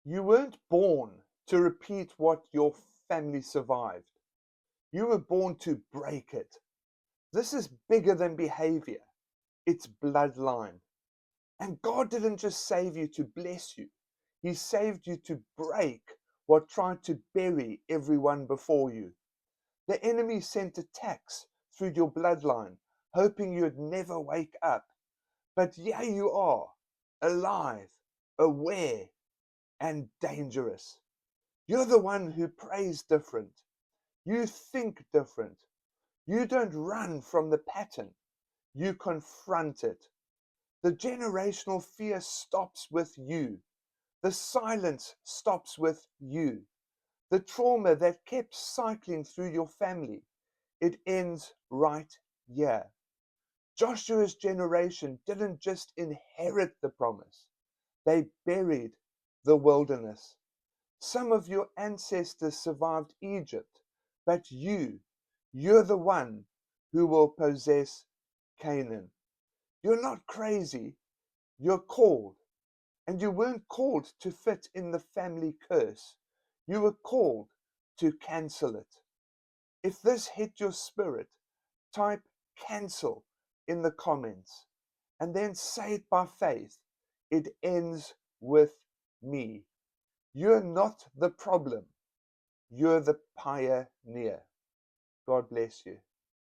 You weren't born to repeat what your family survived. You were born to break it. This is bigger than behavior. It's bloodline. And God didn't just save you to bless you. He saved you to break what tried to bury everyone before you. The enemy sent attacks through your bloodline, hoping you'd never wake up. But here you are, alive, aware, and dangerous. You're the one who prays different. You think different. You don't run from the pattern. You confront it. The generational fear stops with you. The silence stops with you. The trauma that kept cycling through your family, it ends right here. Joshua's generation didn't just inherit the promise, they buried the wilderness. Some of your ancestors survived Egypt, but you're the one who will possess Canaan. You're not crazy, you're called. And you weren't called to fit in the family curse. You were called to cancel it. If this hit your spirit, type cancel in the comments and then say it by faith. It ends with me. You're not the problem. You're the pioneer. God bless you.